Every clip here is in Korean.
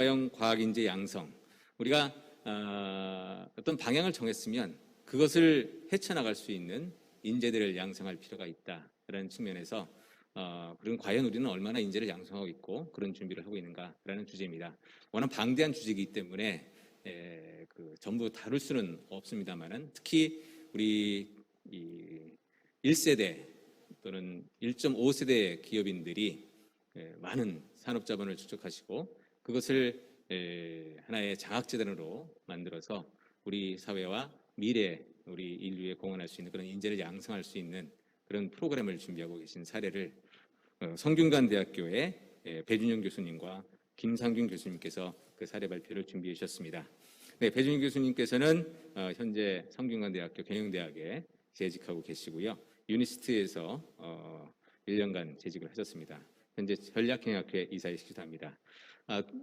형 과학인재 양성. 우리가 어떤 방향을 정했으면 그것을 헤쳐나갈 수 있는 인재들을 양성할 필요가 있다라는 측면에서 그리고 과연 우리는 얼마나 인재를 양성하고 있고 그런 준비를 하고 있는가라는 주제입니다. 워낙 방대한 주제이기 때문에 전부 다룰 수는 없습니다만은 특히 우리 1세대 또는 1.5세대 기업인들이 많은 산업자본을 축적하시고 그것을 하나의 장학재단으로 만들어서 우리 사회와 미래 우리 인류에 공헌할 수 있는 그런 인재를 양성할 수 있는 그런 프로그램을 준비하고 계신 사례를 성균관대학교의 배준영 교수님과 김상균 교수님께서 그 사례 발표를 준비해 주셨습니다. 네, 배준영 교수님께서는 현재 성균관대학교 경영대학에 재직하고 계시고요. 유니스트에서 1년간 재직을 하셨습니다. 현재 전략경영학회 이사이시기도 합니다.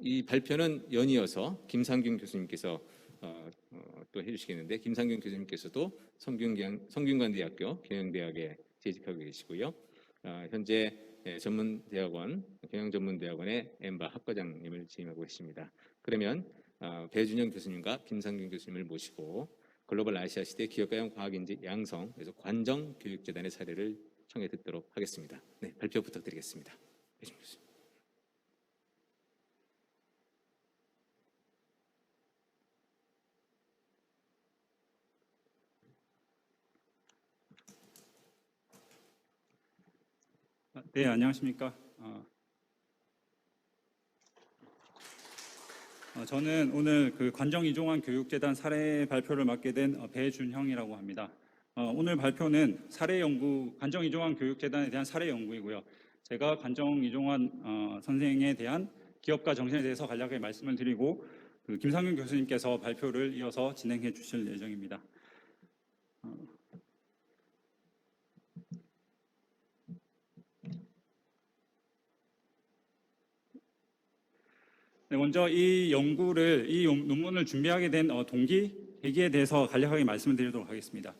이 발표는 연이어서 김상균 교수님께서 또 해주시겠는데 김상균 교수님께서도 성균관대학교 경영대학에 재직하고 계시고요. 현재 전문대학원 경영전문대학원의 엠바 학과장님을 지임하고 계십니다. 그러면 배준영 교수님과 김상균 교수님을 모시고 글로벌 아시아 시대 기업가형 과학인재 양성 그래서 관정교육재단의 사례를 청해 듣도록 하겠습니다. 네, 발표 부탁드리겠습니다. 배준영 교수님. 네, 안녕하십니까. 저는 오늘 그 관정 이종환 교육재단 사례 발표를 맡게 된 배준형이라고 합니다. 오늘 발표는 사례 연구, 관정 이종환 교육재단에 대한 사례 연구이고요. 제가 관정 이종환 선생에 대한 기업가 정신에 대해서 간략하게 말씀을 드리고 그 김상균 교수님께서 발표를 이어서 진행해 주실 예정입니다. 네, 먼저 이 논문을 준비하게 된 동기, 계기에 대해서 간략하게 말씀을 드리도록 하겠습니다.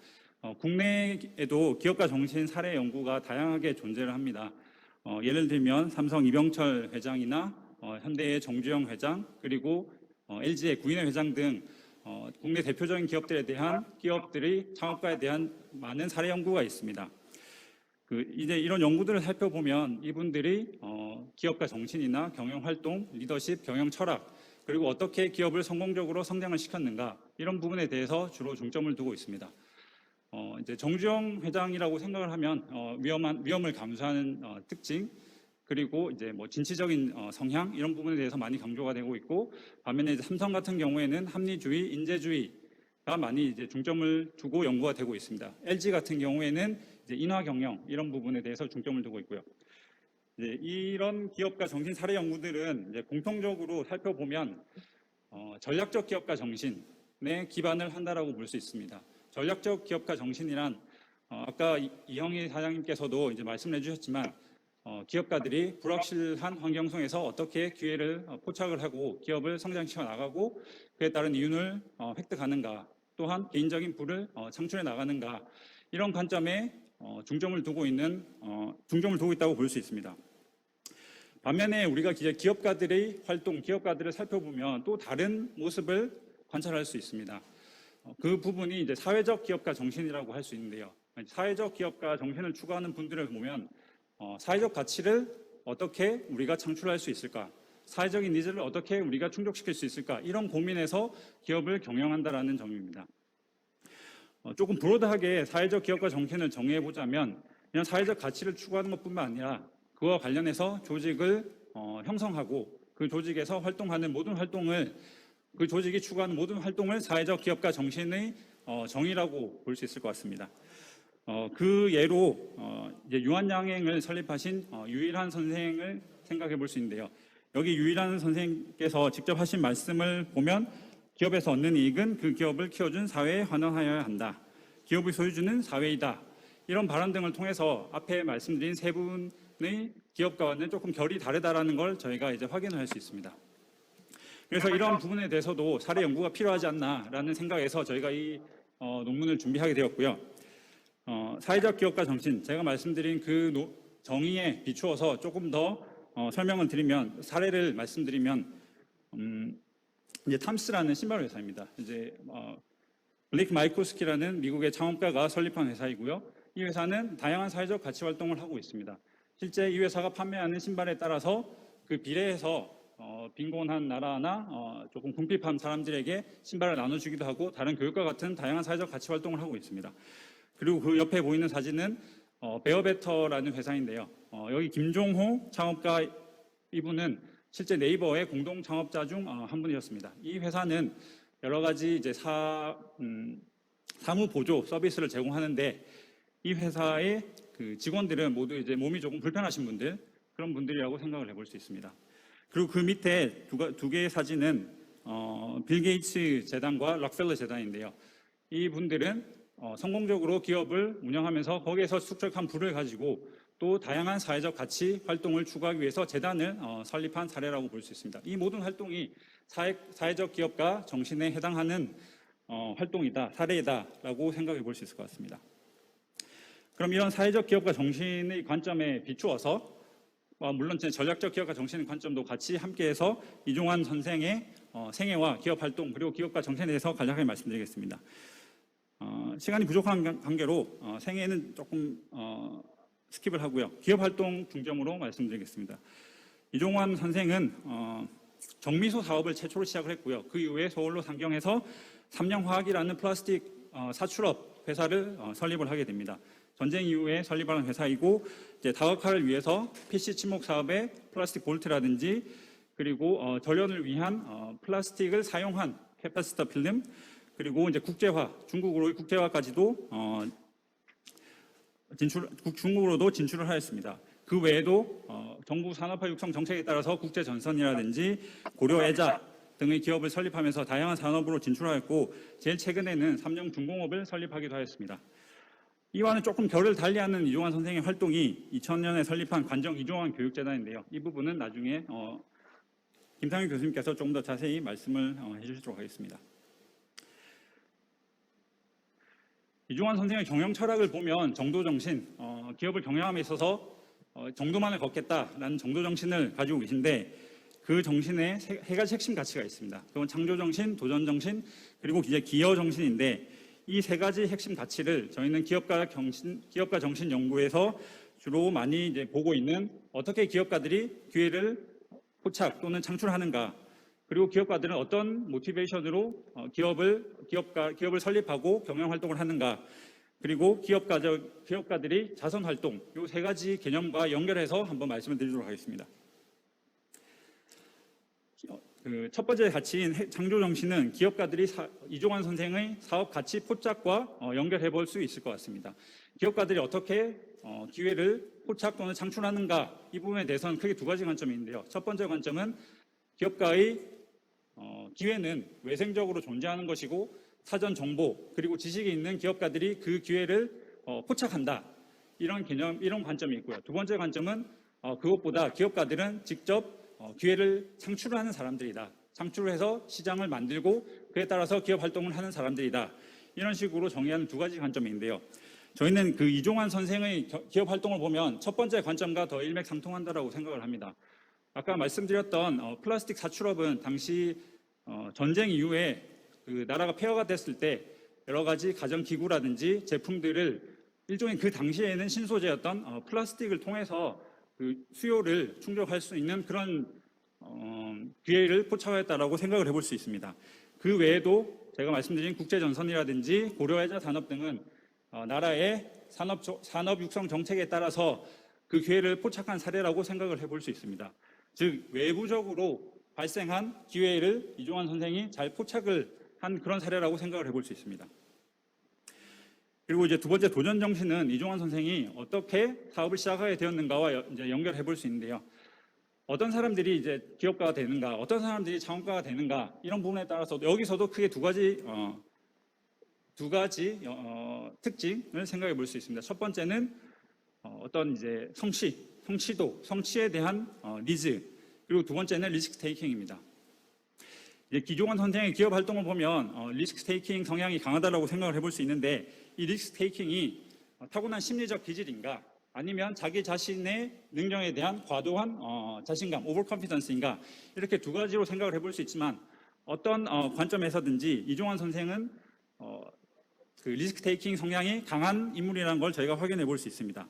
국내에도 기업가 정신 사례 연구가 다양하게 존재를 합니다. 예를 들면 삼성 이병철 회장이나 현대의 정주영 회장, 그리고 LG의 구인회 회장 등 국내 대표적인 기업들이 창업가에 대한 많은 사례 연구가 있습니다. 이제 이런 연구들을 살펴보면 이분들이 기업가 정신이나 경영 활동, 리더십, 경영 철학, 그리고 어떻게 기업을 성공적으로 성장을 시켰는가 이런 부분에 대해서 주로 중점을 두고 있습니다. 이제 정주영 회장이라고 생각을 하면 위험을 감수하는 특징, 그리고 이제 뭐 진취적인 성향 이런 부분에 대해서 많이 강조가 되고 있고, 반면에 이제 삼성 같은 경우에는 합리주의, 인재주의가 많이 이제 중점을 두고 연구가 되고 있습니다. LG 같은 경우에는 이제 인화 경영 이런 부분에 대해서 중점을 두고 있고요. 이제 이런 기업가 정신 사례 연구들은 이제 공통적으로 살펴보면 전략적 기업가 정신에 기반을 한다라고 볼 수 있습니다. 전략적 기업가 정신이란 아까 이형희 사장님께서도 이제 말씀을 해주셨지만 기업가들이 불확실한 환경 속에서 어떻게 기회를 포착을 하고 기업을 성장시켜 나가고 그에 따른 이윤을 획득하는가, 또한 개인적인 부를 창출해 나가는가 이런 관점에 중점을 두고 있다고 볼 수 있습니다. 반면에 우리가 이제 기업가들의 활동, 기업가들을 살펴보면 또 다른 모습을 관찰할 수 있습니다. 그 부분이 이제 사회적 기업가 정신이라고 할 수 있는데요. 사회적 기업가 정신을 추구하는 분들을 보면 사회적 가치를 어떻게 우리가 창출할 수 있을까? 사회적인 니즈를 어떻게 우리가 충족시킬 수 있을까? 이런 고민에서 기업을 경영한다라는 점입니다. 조금 브로드하게 사회적 기업가 정신을 정의해보자면 그냥 사회적 가치를 추구하는 것뿐만 아니라 그와 관련해서 조직을 형성하고 그 조직에서 활동하는 모든 활동을, 그 조직이 추구하는 모든 활동을 사회적 기업가 정신의 정의라고 볼 수 있을 것 같습니다. 그 예로 이제 유한양행을 설립하신 유일한 선생을 생각해 볼 수 있는데요. 여기 유일한 선생님께서 직접 하신 말씀을 보면 기업에서 얻는 이익은 그 기업을 키워준 사회에 환원하여야 한다. 기업의 소유주는 사회이다. 이런 발언 등을 통해서 앞에 말씀드린 세 분의 기업가와는 조금 결이 다르다라는 걸 저희가 이제 확인을 할 수 있습니다. 그래서 이런 부분에 대해서도 사례 연구가 필요하지 않나라는 생각에서 저희가 이 논문을 준비하게 되었고요. 사회적 기업가 정신, 제가 말씀드린 그 정의에 비추어서 조금 더 설명을 드리면, 사례를 말씀드리면 이제 탐스라는 신발 회사입니다. 이제 블레이크 마이코스키라는 미국의 창업가가 설립한 회사이고요. 이 회사는 다양한 사회적 가치 활동을 하고 있습니다. 실제 이 회사가 판매하는 신발에 따라서 그 비례해서 빈곤한 나라나 조금 궁핍한 사람들에게 신발을 나눠주기도 하고 다른 교육과 같은 다양한 사회적 가치 활동을 하고 있습니다. 그리고 그 옆에 보이는 사진은 베어베터라는 회사인데요. 여기 김종호 창업가 이분은 실제 네이버의 공동 창업자 중 한 분이었습니다. 이 회사는 여러 가지 이제 사무 보조 서비스를 제공하는데 이 회사의 그 직원들은 모두 이제 몸이 조금 불편하신 분들 그런 분들이라고 생각을 해볼 수 있습니다. 그리고 그 밑에 두 개의 사진은 빌 게이츠 재단과 록펠러 재단인데요. 이 분들은 성공적으로 기업을 운영하면서 거기에서 축적한 부를 가지고 또 다양한 사회적 가치 활동을 추구하기 위해서 재단을 설립한 사례라고 볼 수 있습니다. 이 모든 활동이 사회적 기업가 정신에 해당하는 활동이다, 사례이다라고 생각해 볼 수 있을 것 같습니다. 그럼 이런 사회적 기업가 정신의 관점에 비추어서 물론 전략적 기업가 정신의 관점도 같이 함께해서 이종환 선생의 생애와 기업 활동 그리고 기업가 정신에 대해서 간략하게 말씀드리겠습니다. 시간이 부족한 관계로 생애는 조금 스킵을 하고요. 기업 활동 중점으로 말씀드리겠습니다. 이종환 선생은 정미소 사업을 최초로 시작을 했고요. 그 이후에 서울로 상경해서 삼양화학이라는 플라스틱 사출업 회사를 설립을 하게 됩니다. 전쟁 이후에 설립한 회사이고 이제 다각화를 위해서 PC 침목 사업에 플라스틱 볼트라든지 그리고 전련을 위한 플라스틱을 사용한 캐파시터 필름 그리고 이제 국제화 중국으로의 국제화까지도 중국으로도 진출을 하였습니다. 그 외에도 정부 산업화 육성 정책에 따라서 국제전선이라든지 고려애자 등의 기업을 설립하면서 다양한 산업으로 진출하였고 제일 최근에는 삼성중공업을 설립하기도 하였습니다. 이와는 조금 결을 달리하는 이종환 선생의 활동이 2000년에 설립한 관정 이종환 교육재단인데요. 이 부분은 나중에 김상윤 교수님께서 조금 더 자세히 말씀을 해주시도록 하겠습니다. 이종환 선생의 경영 철학을 보면 정도정신, 기업을 경영함에 있어서 정도만을 걷겠다라는 정도정신을 가지고 계신데 그 정신에 세 가지 핵심 가치가 있습니다. 그건 창조정신, 도전정신, 그리고 이제 기여정신인데 이 세 가지 핵심 가치를 저희는 기업가 정신 연구에서 주로 많이 이제 보고 있는 어떻게 기업가들이 기회를 포착 또는 창출하는가 그리고 기업가들은 어떤 모티베이션으로 기업을 설립하고 경영 활동을 하는가 그리고 기업가들이 자선 활동 이 세 가지 개념과 연결해서 한번 말씀을 드리도록 하겠습니다. 첫 번째 가치인 창조 정신은 기업가들이 이종환 선생의 사업 가치 포착과 연결해 볼 수 있을 것 같습니다. 기업가들이 어떻게 기회를 포착 또는 창출하는가 이 부분에 대해서는 크게 두 가지 관점이 있는데요. 첫 번째 관점은 기업가의 기회는 외생적으로 존재하는 것이고 사전 정보 그리고 지식이 있는 기업가들이 그 기회를 포착한다. 이런 개념, 이런 관점이 있고요. 두 번째 관점은 그것보다 기업가들은 직접 기회를 창출하는 사람들이다. 창출을 해서 시장을 만들고 그에 따라서 기업 활동을 하는 사람들이다. 이런 식으로 정의하는 두 가지 관점이 있는데요. 저희는 그 이종환 선생의 기업 활동을 보면 첫 번째 관점과 더 일맥상통한다라고 생각을 합니다. 아까 말씀드렸던 플라스틱 사출업은 당시 전쟁 이후에 그 나라가 폐허가 됐을 때 여러 가지 가전기구라든지 제품들을 일종의 그 당시에는 신소재였던 플라스틱을 통해서 그 수요를 충족할 수 있는 그런 기회를 포착하였다라고 생각을 해볼 수 있습니다. 그 외에도 제가 말씀드린 국제전선이라든지 고려애자 산업 등은 나라의 산업 육성 정책에 따라서 그 기회를 포착한 사례라고 생각을 해볼 수 있습니다. 즉 외부적으로 발생한 기회를 이종환 선생이 잘 포착을 한 그런 사례라고 생각을 해볼 수 있습니다. 그리고 이제 두 번째 도전 정신은 이종환 선생이 어떻게 사업을 시작하게 되었는가와 이제 연결해 볼 수 있는데요. 어떤 사람들이 이제 기업가가 되는가, 어떤 사람들이 창업가가 되는가 이런 부분에 따라서 여기서도 크게 두 가지 특징을 생각해 볼 수 있습니다. 첫 번째는 어떤 이제 성취에 대한 니즈, 그리고 두 번째는 리스크 테이킹입니다. 이종환 선생의 기업 활동을 보면 리스크 테이킹 성향이 강하다고 생각을 해볼 수 있는데 이 리스크 테이킹이 타고난 심리적 기질인가 아니면 자기 자신의 능력에 대한 과도한 자신감, 오버컨피던스인가, 이렇게 두 가지로 생각을 해볼 수 있지만 어떤 관점에서든지 이종환 선생은 그 리스크 테이킹 성향이 강한 인물이라는 걸 저희가 확인해 볼 수 있습니다.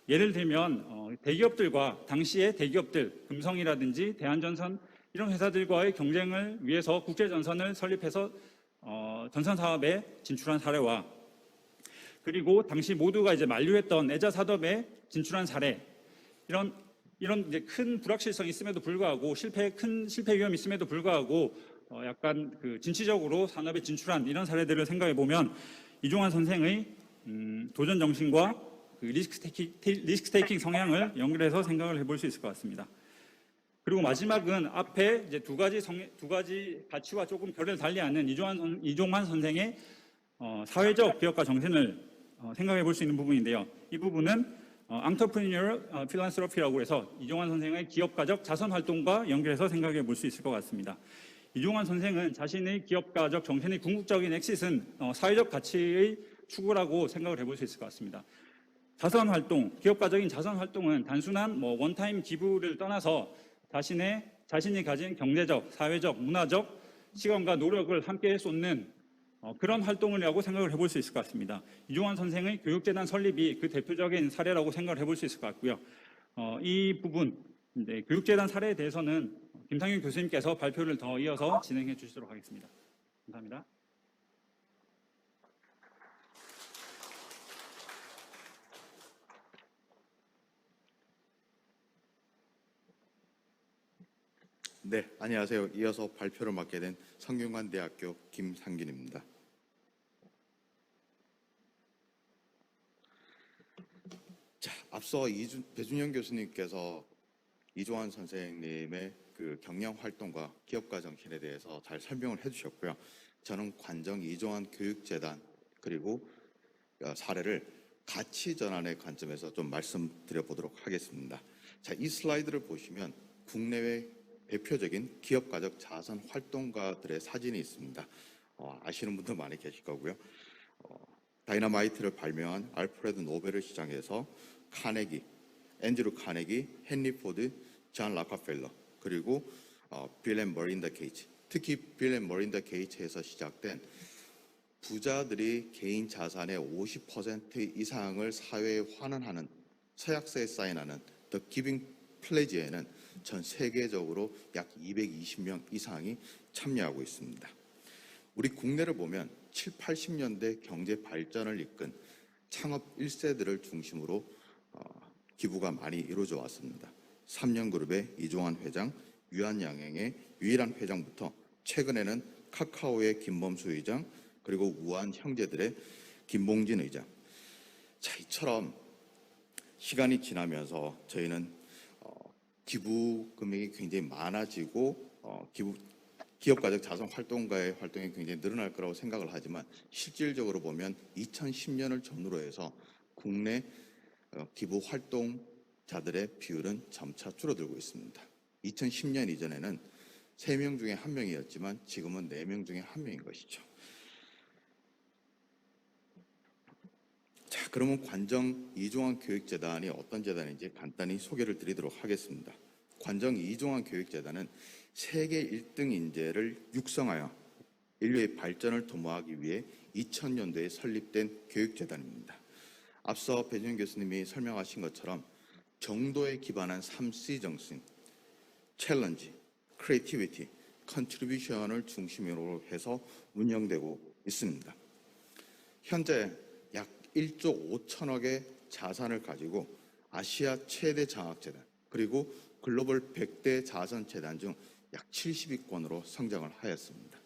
예를 들면 대기업들과 당시의 대기업들, 금성이라든지 대한전선 이런 회사들과의 경쟁을 위해서 국제전선을 설립해서 전선 사업에 진출한 사례와, 그리고 당시 모두가 이제 만류했던 애자 산업에 진출한 사례, 이런 이제 큰 불확실성이 있음에도 불구하고 큰 실패 위험이 있음에도 불구하고 약간 그 진취적으로 산업에 진출한 이런 사례들을 생각해 보면 이종환 선생의 도전 정신과 그 리스크 테이킹 성향을 연결해서 생각을 해볼 수 있을 것 같습니다. 그리고 마지막은 앞에 이제 두 가지 가치와 조금 결을 달리하는 이종환 선생의 사회적 기업가 정신을 생각해 볼 수 있는 부분인데요. 이 부분은 entrepreneurial philanthropy라고 해서 이종환 선생의 기업가적 자선 활동과 연결해서 생각해 볼 수 있을 것 같습니다. 이종환 선생은 자신의 기업가적 정신의 궁극적인 엑싯은 사회적 가치의 추구라고 생각을 해볼 수 있을 것 같습니다. 자선 활동, 기업가적인 자선 활동은 단순한 원타임 기부를 떠나서 자신이 가진 경제적, 사회적, 문화적 시간과 노력을 함께 쏟는 그런 활동이라고 생각을 해볼 수 있을 것 같습니다. 이종환 선생의 교육재단 설립이 그 대표적인 사례라고 생각을 해볼 수 있을 것 같고요. 이 부분, 교육재단 사례에 대해서는 김상윤 교수님께서 발표를 더 이어서 진행해 주시도록 하겠습니다. 감사합니다. 네, 안녕하세요. 이어서 발표를 맡게 된 성균관대학교 김상균입니다. 자, 앞서 배준영 교수님께서 이종환 선생님의 그 경영 활동과 기업가 정신에 대해서 잘 설명을 해주셨고요. 저는 관정 이종환 교육재단 그리고 사례를 가치 전환의 관점에서 좀 말씀드려 보도록 하겠습니다. 자, 이 슬라이드를 보시면 국내외 대표적인 기업가적 자선 활동가들의 사진이 있습니다. 아시는 분도 많이 계실 거고요. 다이너마이트를 발명한 알프레드 노벨을 시작해서 카네기, 앤드류 카네기, 헨리 포드, 존 락커펠러, 그리고 빌 앤 머린다 게이츠, 특히 빌 앤 머린다 게이츠에서 시작된 부자들이 개인 자산의 50% 이상을 사회에 환원하는 서약서에 사인하는 The Giving Pledge에는 전 세계적으로 약 220명 이상이 참여하고 있습니다. 우리 국내를 보면 7, 80년대 경제 발전을 이끈 창업 1세들을 중심으로 기부가 많이 이루어져 왔습니다. 3년그룹의 이종환 회장, 유한양행의 유일한 회장부터 최근에는 카카오의 김범수 의장, 그리고 우한 형제들의 김봉진 의장. 자, 이처럼 시간이 지나면서 저희는 기부 금액이 굉장히 많아지고 기업가적 자선 활동가의 활동이 굉장히 늘어날 거라고 생각을 하지만 실질적으로 보면 2010년을 전후로 해서 국내 기부 활동자들의 비율은 점차 줄어들고 있습니다. 2010년 이전에는 3명 중에 1명이었지만 지금은 4명 중에 1명인 것이죠. 자, 그러면 관정 이종환 교육재단이 어떤 재단인지 간단히 소개를 드리도록 하겠습니다. 관정 이종환 교육재단은 세계 1등 인재를 육성하여 인류의 발전을 도모하기 위해 2000년도에 설립된 교육재단입니다. 앞서 배준영 교수님이 설명하신 것처럼 정도에 기반한 3C 정신, 챌린지, 크리에이티비티, 컨트리뷰션을 중심으로 해서 운영되고 있습니다. 현재 약 1조 5천억의 자산을 가지고 아시아 최대 장학재단 그리고 글로벌 100대 자선재단 중 약 70위권으로 성장을 하였습니다.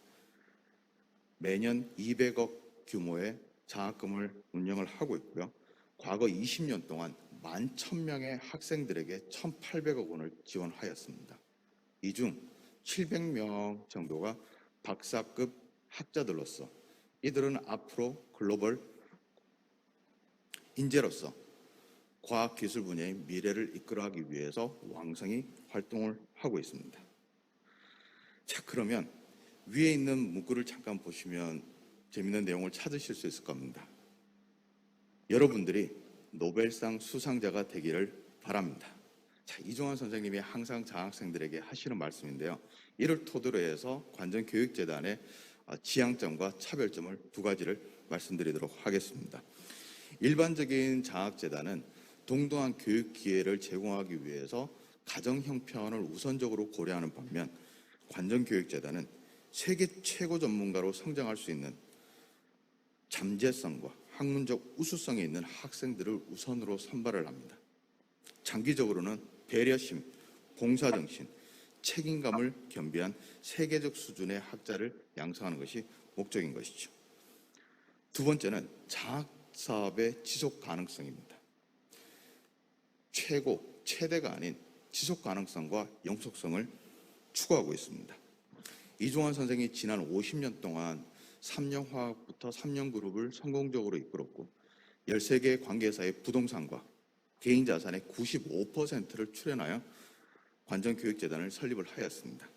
매년 200억 규모의 장학금을 운영을 하고 있고요. 과거 20년 동안 11,000명의 학생들에게 1,800억 원을 지원하였습니다. 이 중 700명 정도가 박사급 학자들로서 이들은 앞으로 글로벌 인재로서 과학기술 분야의 미래를 이끌어가기 위해서 왕성히 활동을 하고 있습니다. 자, 그러면 위에 있는 문구를 잠깐 보시면 재미있는 내용을 찾으실 수 있을 겁니다. 여러분들이 노벨상 수상자가 되기를 바랍니다. 자, 이종환 선생님이 항상 장학생들에게 하시는 말씀인데요. 이를 토대로 해서 관정교육재단의 지향점과 차별점을 두 가지를 말씀드리도록 하겠습니다. 일반적인 장학재단은 동등한 교육 기회를 제공하기 위해서 가정 형편을 우선적으로 고려하는 반면 관정교육재단은 세계 최고 전문가로 성장할 수 있는 잠재성과 학문적 우수성이 있는 학생들을 우선으로 선발을 합니다. 장기적으로는 배려심, 봉사정신, 책임감을 겸비한 세계적 수준의 학자를 양성하는 것이 목적인 것이죠. 두 번째는 장학사업의 지속 가능성입니다. 최대가 아닌 지속 가능성과 영속성을 추구하고 있습니다. 이종환 선생이 지난 50년 동안 3년화학부터 3년그룹을 성공적으로 이끌었고 13개의 관계사의 부동산과 개인 자산의 95%를 출연하여 관정교육재단을 설립을 하였습니다.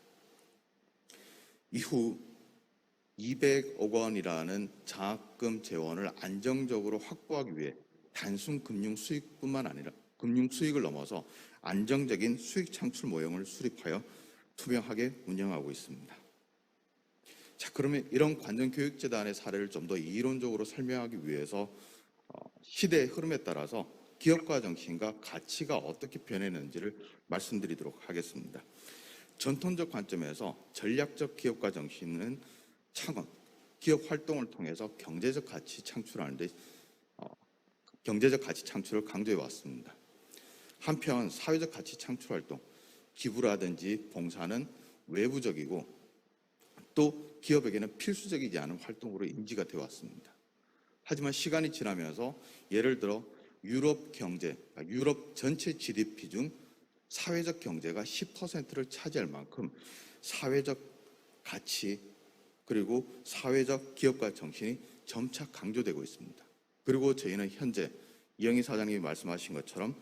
이후 200억 원이라는 장학금 재원을 안정적으로 확보하기 위해 단순 금융 수익뿐만 아니라 금융 수익을 넘어서 안정적인 수익 창출 모형을 수립하여 투명하게 운영하고 있습니다. 자, 그러면 이런 관정교육재단의 사례를 좀 더 이론적으로 설명하기 위해서 시대의 흐름에 따라서 기업가 정신과 가치가 어떻게 변했는지를 말씀드리도록 하겠습니다. 전통적 관점에서 전략적 기업가 정신은 창업, 기업 활동을 통해서 경제적 가치 창출하는데 경제적 가치 창출을 강조해 왔습니다. 한편 사회적 가치 창출 활동, 기부라든지 봉사는 외부적이고 또 기업에게는 필수적이지 않은 활동으로 인지가 되어 왔습니다. 하지만 시간이 지나면서 예를 들어 유럽 경제, 유럽 전체 GDP 중 사회적 경제가 10%를 차지할 만큼 사회적 가치 그리고 사회적 기업가 정신이 점차 강조되고 있습니다. 그리고 저희는 현재 이영희 사장님이 말씀하신 것처럼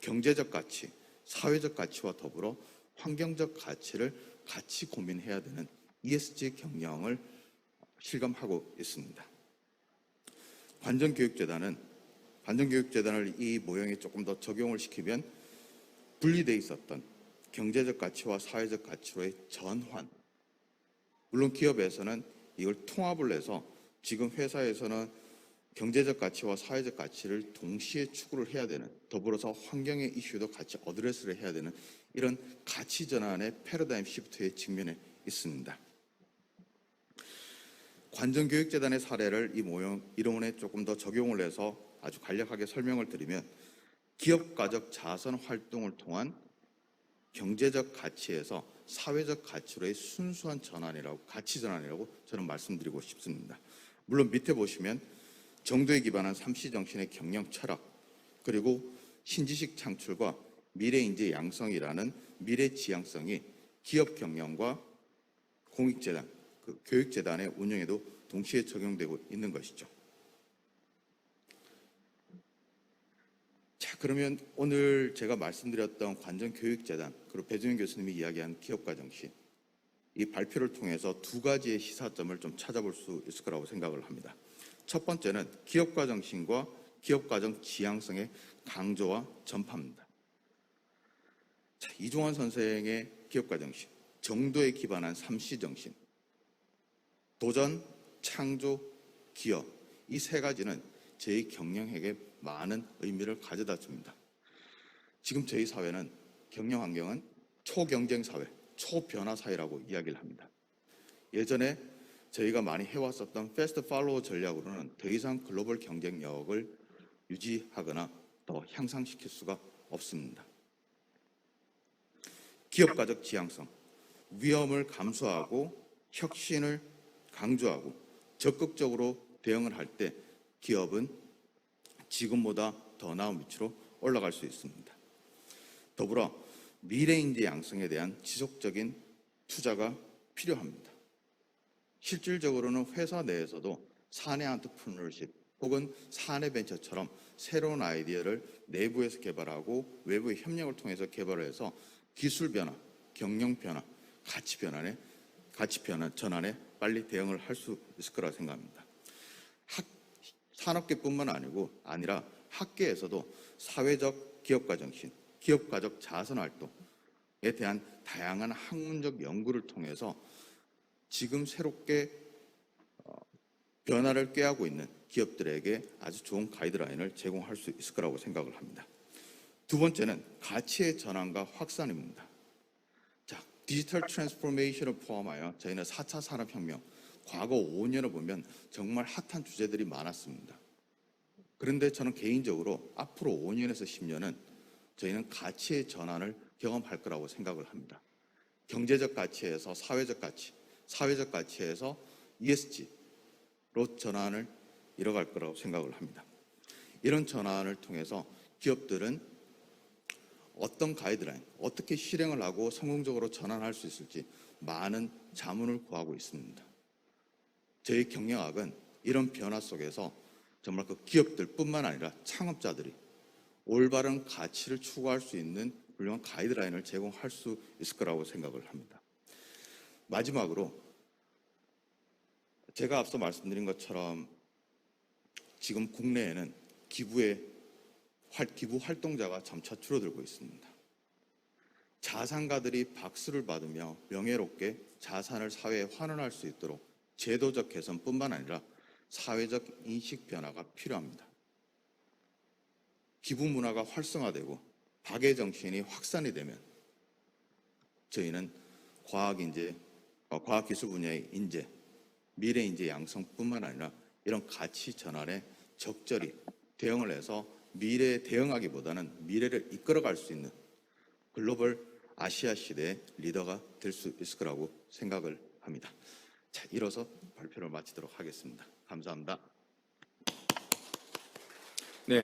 경제적 가치, 사회적 가치와 더불어 환경적 가치를 같이 고민해야 되는 ESG 경영을 실감하고 있습니다. 관정교육재단을 이 모형에 조금 더 적용을 시키면 분리되어 있었던 경제적 가치와 사회적 가치로의 전환, 물론 기업에서는 이걸 통합을 해서 지금 회사에서는 경제적 가치와 사회적 가치를 동시에 추구를 해야 되는, 더불어서 환경의 이슈도 같이 어드레스를 해야 되는 이런 가치 전환의 패러다임 시프트에 직면해 있습니다. 관정교육재단의 사례를 이 모형 이론에 조금 더 적용을 해서 아주 간략하게 설명을 드리면 기업가적 자선 활동을 통한 경제적 가치에서 사회적 가치로의 순수한 전환이라고, 가치 전환이라고 저는 말씀드리고 싶습니다. 물론 밑에 보시면 정도에 기반한 3C 정신의 경영 철학, 그리고 신지식 창출과 미래인재 양성이라는 미래 지향성이 기업 경영과 공익재단, 교육재단의 운영에도 동시에 적용되고 있는 것이죠. 자, 그러면 오늘 제가 말씀드렸던 관정교육재단, 그리고 배준영 교수님이 이야기한 기업가 정신, 이 발표를 통해서 두 가지의 시사점을 좀 찾아볼 수 있을 거라고 생각을 합니다. 첫 번째는 기업가 정신과 기업가정 지향성의 강조와 전파입니다. 자, 이종환 선생의 기업가 정신, 정도에 기반한 3C 정신, 도전, 창조, 기업, 이 세 가지는 저희 경영에게 많은 의미를 가져다 줍니다. 지금 저희 사회는 경영 환경은 초경쟁 사회, 초변화 사회라고 이야기를 합니다. 예전에 저희가 많이 해왔었던 패스트 팔로우 전략으로는 더 이상 글로벌 경쟁력을 유지하거나 더 향상시킬 수가 없습니다. 기업가적 지향성, 위험을 감수하고 혁신을 강조하고 적극적으로 대응을 할 때 기업은 지금보다 더 나은 위치로 올라갈 수 있습니다. 더불어 미래인재 양성에 대한 지속적인 투자가 필요합니다. 실질적으로는 회사 내에서도 사내 안트프레너십 혹은 사내 벤처처럼 새로운 아이디어를 내부에서 개발하고 외부의 협력을 통해서 개발을 해서 기술 변화, 경영 변화, 가치 전환에 빨리 대응을 할 수 있을 거라 생각합니다. 산업계뿐만 아니라 학계에서도 사회적 기업가 정신, 기업가적 자선 활동에 대한 다양한 학문적 연구를 통해서 지금 새롭게 변화를 꾀하고 있는 기업들에게 아주 좋은 가이드라인을 제공할 수 있을 거라고 생각을 합니다. 두 번째는 가치의 전환과 확산입니다. 자, 디지털 트랜스포메이션을 포함하여 저희는 4차 산업혁명, 과거 5년을 보면 정말 핫한 주제들이 많았습니다. 그런데 저는 개인적으로 앞으로 5년에서 10년은 저희는 가치의 전환을 경험할 거라고 생각을 합니다. 경제적 가치에서 사회적 가치, 사회적 가치에서 ESG로 전환을 이뤄갈 거라고 생각을 합니다. 이런 전환을 통해서 기업들은 어떤 가이드라인, 어떻게 실행을 하고 성공적으로 전환할 수 있을지 많은 자문을 구하고 있습니다. 저희 경영학은 이런 변화 속에서 정말 그 기업들뿐만 아니라 창업자들이 올바른 가치를 추구할 수 있는 훌륭한 가이드라인을 제공할 수 있을 거라고 생각을 합니다. 마지막으로 제가 앞서 말씀드린 것처럼 지금 국내에는 기부 활동자가 점차 줄어들고 있습니다. 자산가들이 박수를 받으며 명예롭게 자산을 사회에 환원할 수 있도록 제도적 개선뿐만 아니라 사회적 인식 변화가 필요합니다. 기부 문화가 활성화되고 박애 정신이 확산이 되면 저희는 과학기술 분야의 인재, 미래 인재 양성뿐만 아니라 이런 가치 전환에 적절히 대응을 해서 미래에 대응하기보다는 미래를 이끌어갈 수 있는 글로벌 아시아 시대의 리더가 될 수 있을 거라고 생각을 합니다. 자, 이로써 발표를 마치도록 하겠습니다. 감사합니다.